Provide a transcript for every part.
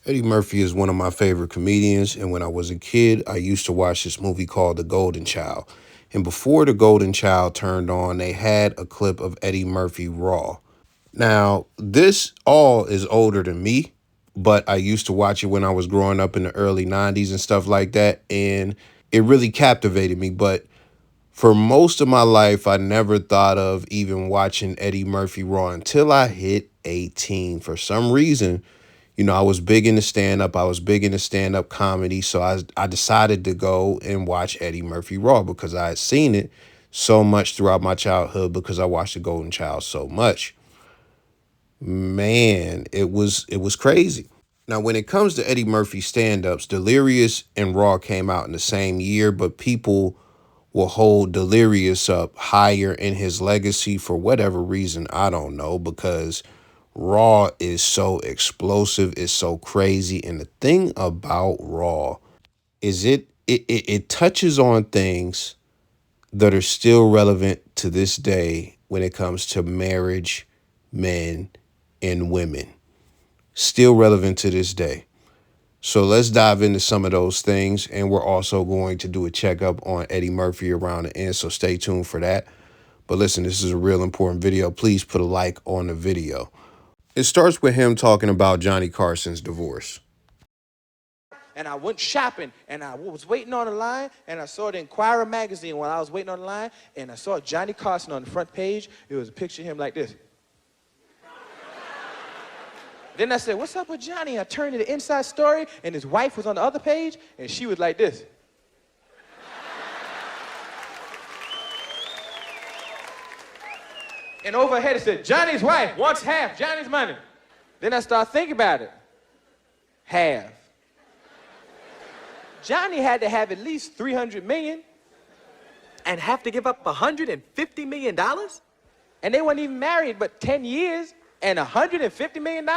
Eddie Murphy is one of my favorite comedians, and when I was a kid, I used to watch this movie called The Golden Child. And before The Golden Child turned on, they had a clip of Eddie Murphy Raw. Now, this all is older than me, but I used to watch it when I was growing up in the early 90s and stuff like that, and it really captivated me. But for most of my life, I never thought of even watching Eddie Murphy Raw until I hit 18. For some reason, I was big into stand up. I was big into stand up comedy. So I decided to go and watch Eddie Murphy Raw because I had seen it so much throughout my childhood because I watched The Golden Child so much. Man, it was crazy. Now, when it comes to Eddie Murphy stand ups, Delirious and Raw came out in the same year, but people will hold Delirious up higher in his legacy for whatever reason. I don't know, because Raw is so explosive, it's so crazy. And the thing about Raw is it touches on things that are still relevant to this day when it comes to marriage, men, and women. Still relevant to this day. So let's dive into some of those things. And we're also going to do a checkup on Eddie Murphy around the end. So stay tuned for that. But listen, this is a real important video. Please put a like on the video. It starts with him talking about Johnny Carson's divorce. And I went shopping, and I was waiting on the line, and I saw the Inquirer magazine while I was waiting on the line, and I saw Johnny Carson on the front page. It was a picture of him like this. Then I said, what's up with Johnny? I turned to the inside story, and his wife was on the other page, and she was like this. And overhead it said, Johnny's wife wants half Johnny's money. Then I started thinking about it. Half. Johnny had to have at least 300 million and have to give up $150 million? And they weren't even married but 10 years and $150 million?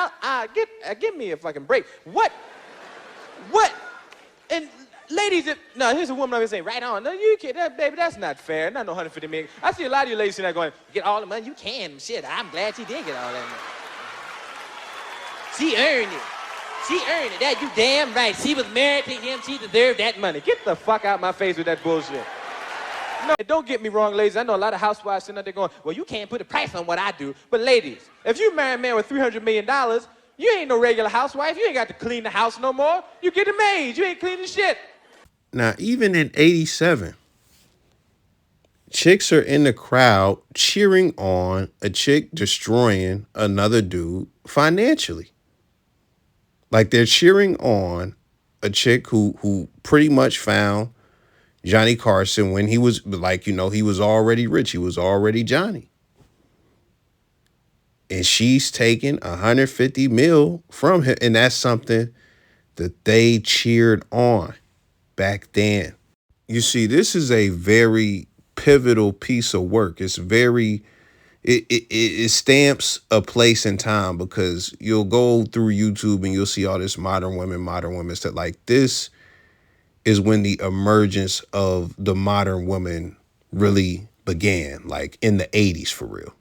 Give me a fucking break. What? And ladies, no, here's a woman always saying, right on. No, you can't, baby, that's not fair. Not no $150 million. I see a lot of you ladies sitting there going, get all the money you can. Shit, I'm glad she did get all that money. She earned it. She earned it. That you damn right. She was married to him. She deserved that money. Get the fuck out my face with that bullshit. No, don't get me wrong, ladies. I know a lot of housewives sitting out there going, well, you can't put a price on what I do. But ladies, if you marry a man with $300 million, you ain't no regular housewife. You ain't got to clean the house no more. You get a maid. You ain't cleaning shit. Now, even in 87, chicks are in the crowd cheering on a chick destroying another dude financially. Like, they're cheering on a chick who pretty much found Johnny Carson when he was like, he was already rich. He was already Johnny. And she's taking 150 mil from him. And that's something that they cheered on back then. You see, this is a very pivotal piece of work. It stamps a place in time, because you'll go through YouTube and you'll see all this modern women stuff. Like, this is when the emergence of the modern woman really began, like in the 80s for real.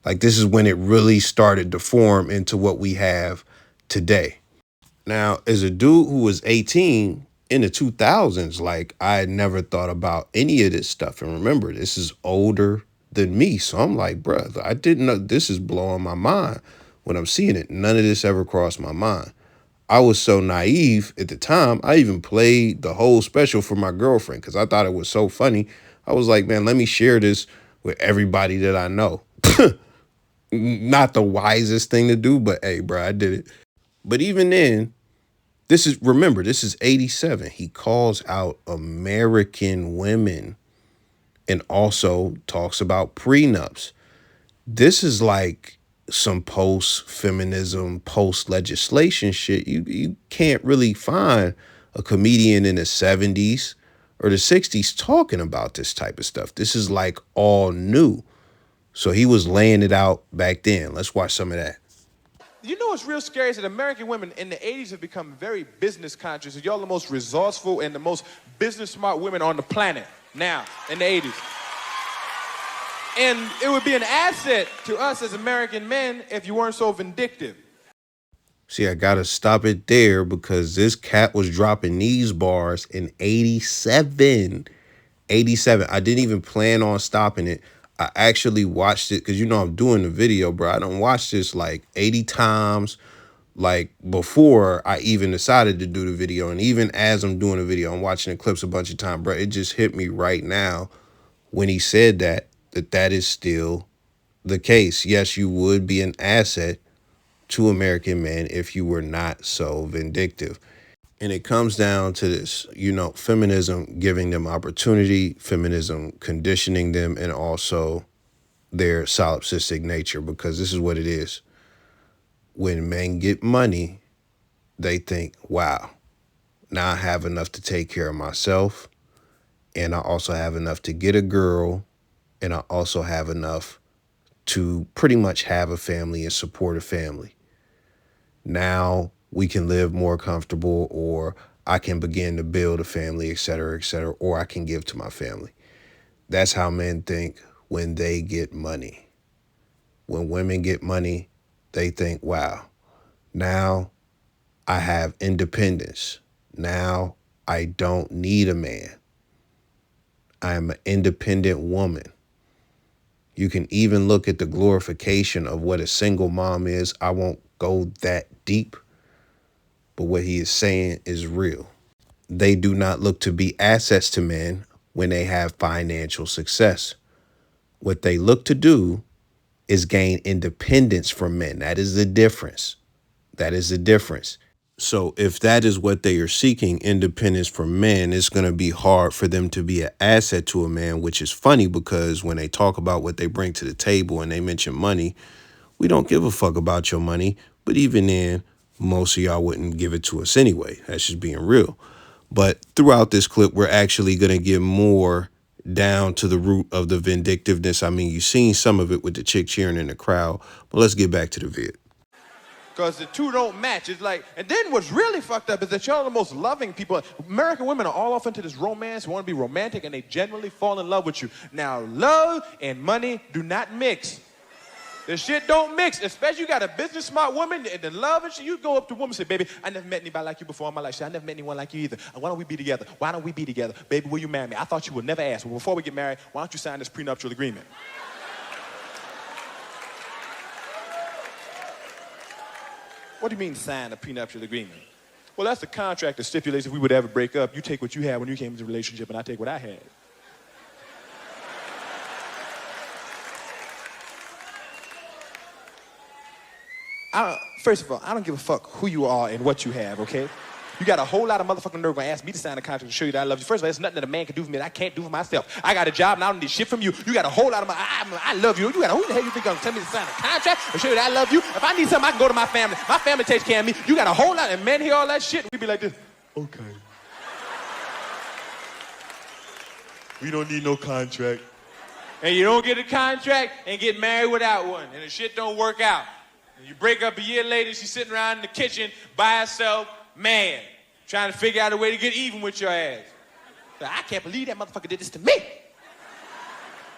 Like, this is when it really started to form into what we have today. Now, as a dude who was 18 in the 2000s, like, I had never thought about any of this stuff. And remember, this is older than me. So I'm like, bruh, I didn't know. This is blowing my mind when I'm seeing it. None of this ever crossed my mind. I was so naive at the time. I even played the whole special for my girlfriend because I thought it was so funny. I was like, man, let me share this with everybody that I know. Not the wisest thing to do, but hey, bro, I did it. But even then, this is 87. He calls out American women and also talks about prenups. This is like some post-feminism, post-legislation shit. You can't really find a comedian in the 70s or the 60s talking about this type of stuff. This is like all new. So he was laying it out back then. Let's watch some of that. You know what's real scary is that American women in the 80s have become very business conscious. Y'all the most resourceful and the most business smart women on the planet now in the 80s. And it would be an asset to us as American men if you weren't so vindictive. See, I gotta stop it there because this cat was dropping these bars in 87. 87. I didn't even plan on stopping it. I actually watched it because I'm doing the video, bro. I don't watch this like 80 times, like before I even decided to do the video. And even as I'm doing the video, I'm watching the clips a bunch of times, bro. It just hit me right now when he said that is still the case. Yes, you would be an asset to American men if you were not so vindictive. And it comes down to this, feminism giving them opportunity, feminism conditioning them, and also their solipsistic nature, because this is what it is. When men get money, they think, wow, now I have enough to take care of myself, and I also have enough to get a girl, and I also have enough to pretty much have a family and support a family. Now we can live more comfortable, or I can begin to build a family, et cetera, or I can give to my family. That's how men think when they get money. When women get money, they think, wow, now I have independence. Now I don't need a man. I am an independent woman. You can even look at the glorification of what a single mom is. I won't go that deep, but what he is saying is real. They do not look to be assets to men when they have financial success. What they look to do is gain independence from men. That is the difference. That is the difference. So if that is what they are seeking, independence from men, it's going to be hard for them to be an asset to a man, which is funny because when they talk about what they bring to the table and they mention money, we don't give a fuck about your money. But even then, most of y'all wouldn't give it to us anyway. That's just being real. But throughout this clip, we're actually going to get more down to the root of the vindictiveness. I mean, you've seen some of it with the chick cheering in the crowd, but let's get back to the vid. Because the two don't match. It's like, and then what's really fucked up is that y'all are the most loving people. American women are all off into this romance, want to be romantic, and they generally fall in love with you. Now, love and money do not mix. The shit don't mix, especially you got a business smart woman and the love and shit. You go up to a woman and say, baby, I never met anybody like you before in my life. I never met anyone like you either. Why don't we be together? Why don't we be together? Baby, will you marry me? I thought you would never ask. Well, before we get married, why don't you sign this prenuptial agreement? What do you mean sign a prenuptial agreement? Well, that's the contract that stipulates if we would ever break up, you take what you had when you came into a relationship and I take what I had. First of all, I don't give a fuck who you are and what you have, okay? You got a whole lot of motherfucking nerve gonna ask me to sign a contract to show you that I love you. First of all, there's nothing that a man can do for me that I can't do for myself. I got a job and I don't need shit from you. You got a whole lot of I love you. Who the hell you think gonna tell me to sign a contract and show you that I love you? If I need something, I can go to my family. My family takes care of me. You got a whole lot, and men hear all that shit, and we be like this, okay. We don't need no contract. And you don't get a contract and get married without one, and the shit don't work out. And you break up a year later, she's sitting around in the kitchen by herself, mad, trying to figure out a way to get even with your ass. So I can't believe that motherfucker did this to me.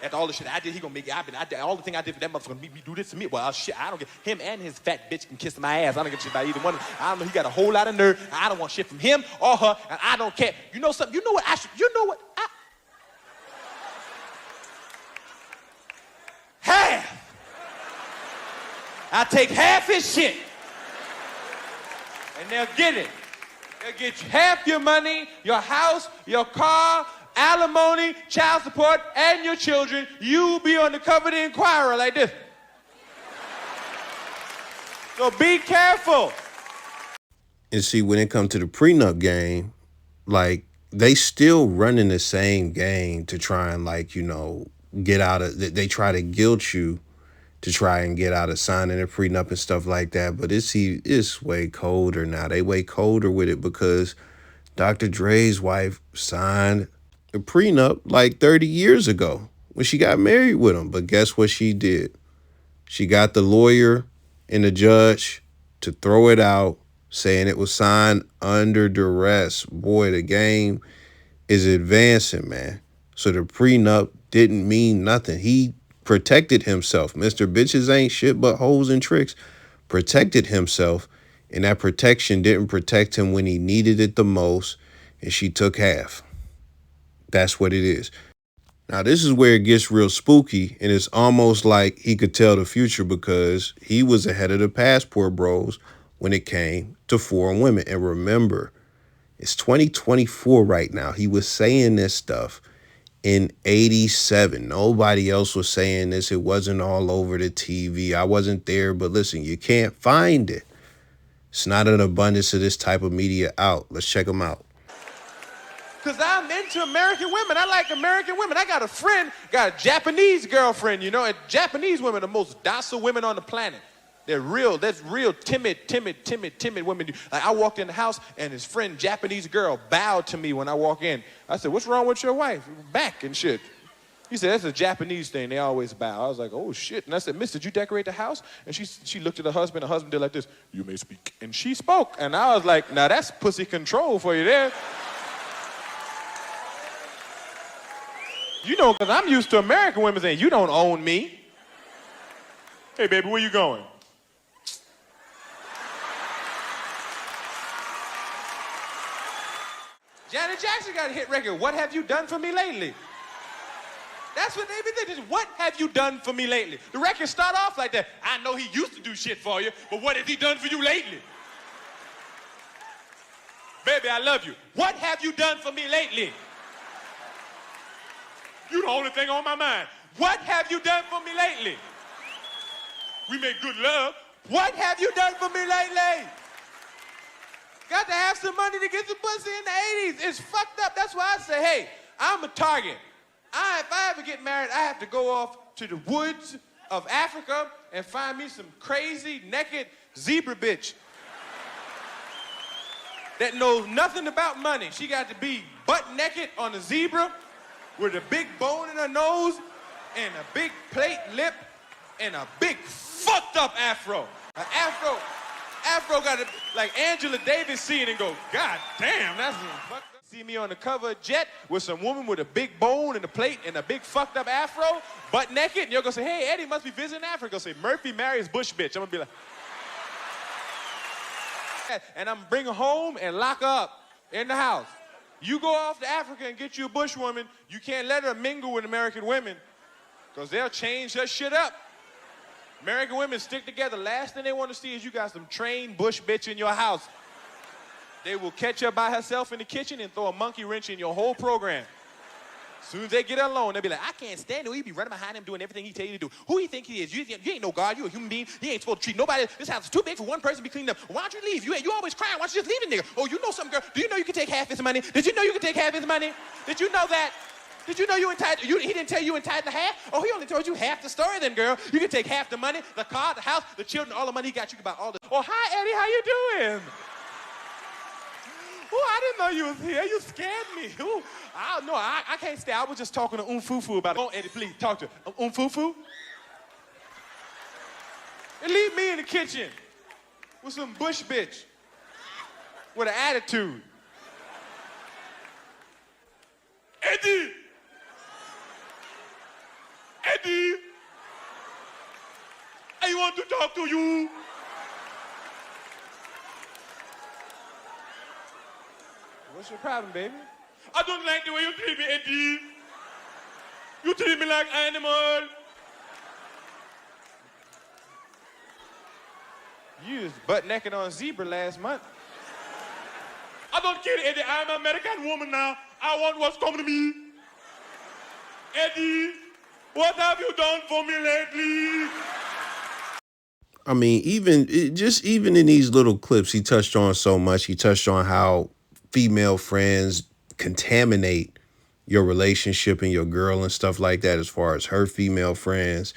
After all the shit I did, he gonna make it. All the thing I did for that motherfucker make me do this to me. Well, shit, I don't get him and his fat bitch can kiss my ass. I don't give a shit about either one of them. I don't know. He got a whole lot of nerve. I don't want shit from him or her, and I don't care. You know something? You know what? Half. I take half his shit, and they'll get it. They'll get you half your money, your house, your car, alimony, child support, and your children. You'll be on the cover of the Inquirer like this. So be careful. And see, when it comes to the prenup game, like, they still running the same game to try and, like, get out of, they try to guilt you to try and get out of signing a prenup and stuff like that. But it's way colder now. They way colder with it because Dr. Dre's wife signed a prenup like 30 years ago when she got married with him. But guess what she did? She got the lawyer and the judge to throw it out, saying it was signed under duress. Boy, the game is advancing, man. So the prenup didn't mean nothing. He protected himself. Mr. Bitches ain't shit but hoes and tricks. Protected himself And that protection didn't protect him when he needed it the most, and she took half. That's what it is. Now, this is where it gets real spooky, and it's almost like he could tell the future because he was ahead of the passport bros when it came to foreign women. And remember, it's 2024 right now. He was saying this stuff in 87. Nobody else was saying this. It wasn't all over the TV. I wasn't there, but listen, you can't find it. It's not an abundance of this type of media out. Let's check them out. Because I'm into American women. I like American women. I got a friend, got a Japanese girlfriend, you know, and Japanese women are the most docile women on the planet. That's real timid women. Like I walked in the house and his friend, Japanese girl, bowed to me when I walk in. I said, "What's wrong with your wife?" Back and shit. He said, "That's a Japanese thing. They always bow." I was like, "Oh shit." And I said, "Miss, did you decorate the house?" And she looked at her husband. Her husband did like this. "You may speak." And she spoke. And I was like, "Now that's pussy control for you there." You know, because I'm used to American women saying, "You don't own me." "Hey, baby, where you going?" Janet Jackson got a hit record. "What have you done for me lately?" That's what they be thinking. "What have you done for me lately?" The record start off like that. "I know he used to do shit for you, but what has he done for you lately?" "Baby, I love you. What have you done for me lately?" "You the only thing on my mind. What have you done for me lately?" "We make good love. What have you done for me lately?" Got to have some money to get some pussy in the 80s. It's fucked up. That's why I say, hey, I'm a target. If I ever get married, I have to go off to the woods of Africa and find me some crazy, naked zebra bitch that knows nothing about money. She got to be butt naked on a zebra with a big bone in her nose and a big plate lip and a big fucked up afro. An afro got to, like Angela Davis see it and go, "God damn, that's fucked up." See me on the cover of Jet with some woman with a big bone and a plate and a big fucked up afro, butt naked, and you're gonna say, "Hey, Eddie must be visiting Africa." I'll say, "Murphy marries Bush bitch." I'm gonna be like, and I'm bring her home and lock her up in the house. You go off to Africa and get you a Bush woman, you can't let her mingle with American women because they'll change her shit up. American women stick together. Last thing they want to see is you got some trained Bush bitch in your house. They will catch her by herself in the kitchen and throw a monkey wrench in your whole program. As soon as they get alone, they'll be like, "I can't stand it. You be running behind him doing everything he tell you to do. Who you think he is? You ain't no God. You a human being. You ain't supposed to treat nobody. This house is too big for one person to be cleaned up. Why don't you leave? You always crying. Why don't you just leave the nigga? Oh, you know something, girl? Do you know you can take half his money? Did you know you can take half his money? Did you know that? Did you know you entitled? He didn't tell you entitled to half? Oh, he only told you half the story then, girl. You can take half the money, the car, the house, the children, all the money he got. You can buy all the... Oh, hi, Eddie. How you doing? Oh, I didn't know you was here. You scared me. Ooh, I can't stay. I was just talking to Fufu about it. Oh, Eddie, please, talk to Fufu. And leave me in the kitchen with some Bush bitch with an attitude. Eddie! Eddie! I want to talk to you. What's your problem, baby? I don't like the way you treat me, Eddie. You treat me like animal. You was butt naked on zebra last month. I don't care, Eddie. I'm an American woman now. I want what's coming to me. Eddie, what have you done for me lately? I mean, even in these little clips, he touched on so much. He touched on how female friends contaminate your relationship and your girl and stuff like that. As far as her female friends,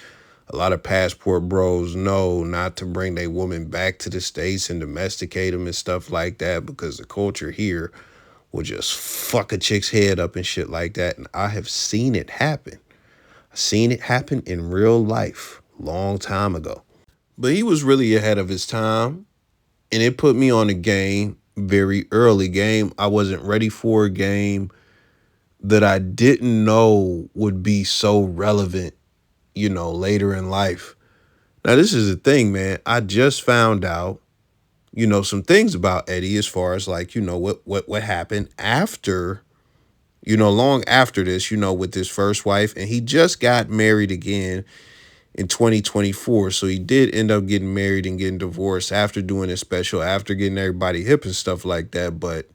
a lot of passport bros know not to bring their woman back to the States and domesticate them and stuff like that because the culture here will just fuck a chick's head up and shit like that. And I have seen it happen. I've seen it happen in real life long time ago. But he was really ahead of his time, and it put me on a game very early. Game I wasn't ready for, a game that I didn't know would be so relevant, later in life. Now, this is the thing, man. I just found out some things about Eddie as far as like, what happened after, long after this, with his first wife. And he just got married again in 2024. So he did end up getting married and getting divorced after doing his special, after getting everybody hip and stuff like that. But,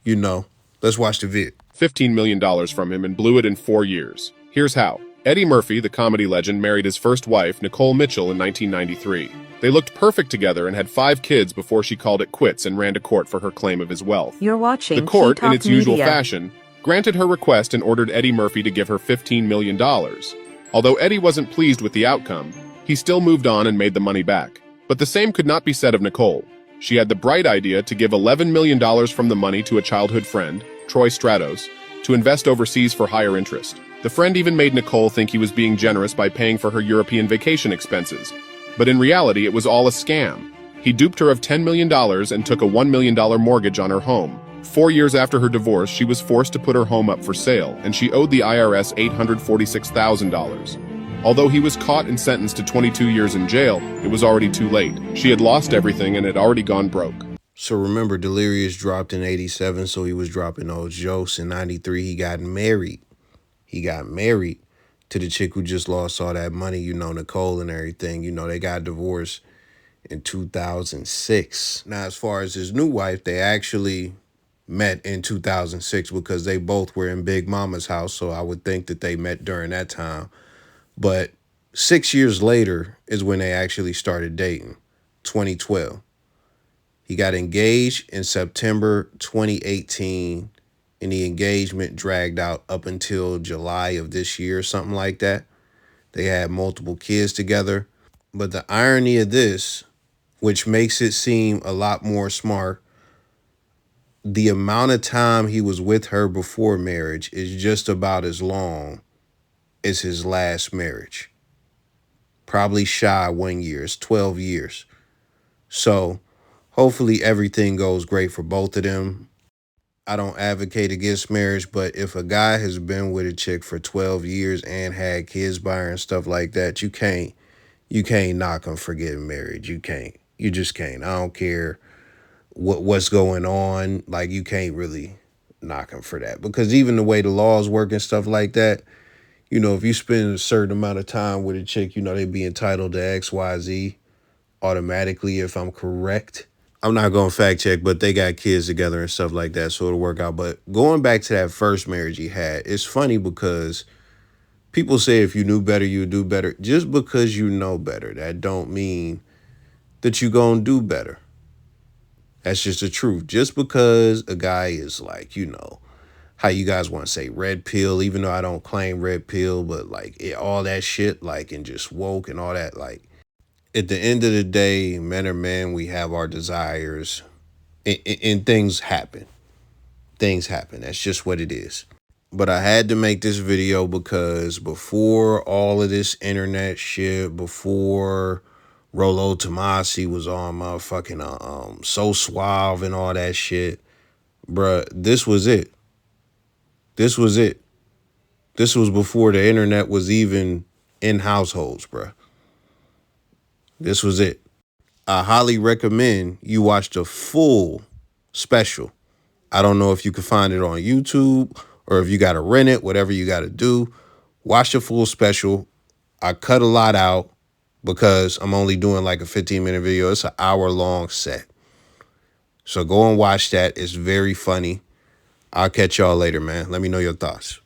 you know, let's watch the vid. $15 million from him and blew it in 4 years. Here's how. Eddie Murphy, the comedy legend, married his first wife, Nicole Mitchell, in 1993. They looked perfect together and had 5 kids before she called it quits and ran to court for her claim of his wealth. You're watching The court, in She its Talk usual Media. fashion, granted her request and ordered Eddie Murphy to give her $15 million. Although Eddie wasn't pleased with the outcome, he still moved on and made the money back. But the same could not be said of Nicole. She had the bright idea to give $11 million from the money to a childhood friend, Troy Stratos, to invest overseas for higher interest. The friend even made Nicole think he was being generous by paying for her European vacation expenses. But in reality, it was all a scam. He duped her of $10 million and took a $1 million mortgage on her home. 4 years after her divorce, she was forced to put her home up for sale, and she owed the IRS $846,000. Although he was caught and sentenced to 22 years in jail, it was already too late. She had lost everything and had already gone broke. So remember, Delirious dropped in 87, so he was dropping those jokes. In 93, he got married. He got married to the chick who just lost all that money, Nicole and everything. They got divorced in 2006. Now, as far as his new wife, they actually met in 2006 because they both were in Big Mama's house, so I would think that they met during that time. But 6 years later is when they actually started dating, 2012. He got engaged in September 2018, and the engagement dragged out up until July of this year, something like that. They had multiple kids together. But the irony of this, which makes it seem a lot more smart, the amount of time he was with her before marriage is just about as long as his last marriage. Probably shy 1 year. It's 12 years. So hopefully everything goes great for both of them. I don't advocate against marriage, but if a guy has been with a chick for 12 years and had kids by her and stuff like that, you can't knock him for getting married. You can't. You just can't. I don't care what's going on. Like, you can't really knock him for that. Because even the way the laws work and stuff like that, if you spend a certain amount of time with a chick, they be entitled to X, Y, Z automatically, if I'm correct. I'm not going to fact check, but they got kids together and stuff like that, so it'll work out. But going back to that first marriage he had, it's funny because people say if you knew better, you would do better. Just because you know better, that don't mean that you going to do better. That's just the truth. Just because a guy is like, how you guys want to say red pill, even though I don't claim red pill, but like all that shit, like, and just woke and all that, like, at the end of the day, men are men. We have our desires, and things happen. Things happen. That's just what it is. But I had to make this video because before all of this internet shit, before Rolo Tomasi was on motherfucking So Suave and all that shit, bruh, this was it. This was it. This was before the internet was even in households, bruh. This was it. I highly recommend you watch the full special. I don't know if you can find it on YouTube or if you got to rent it, whatever you got to do. Watch the full special. I cut a lot out because I'm only doing like a 15-minute video. It's an hour-long set. So go and watch that. It's very funny. I'll catch y'all later, man. Let me know your thoughts.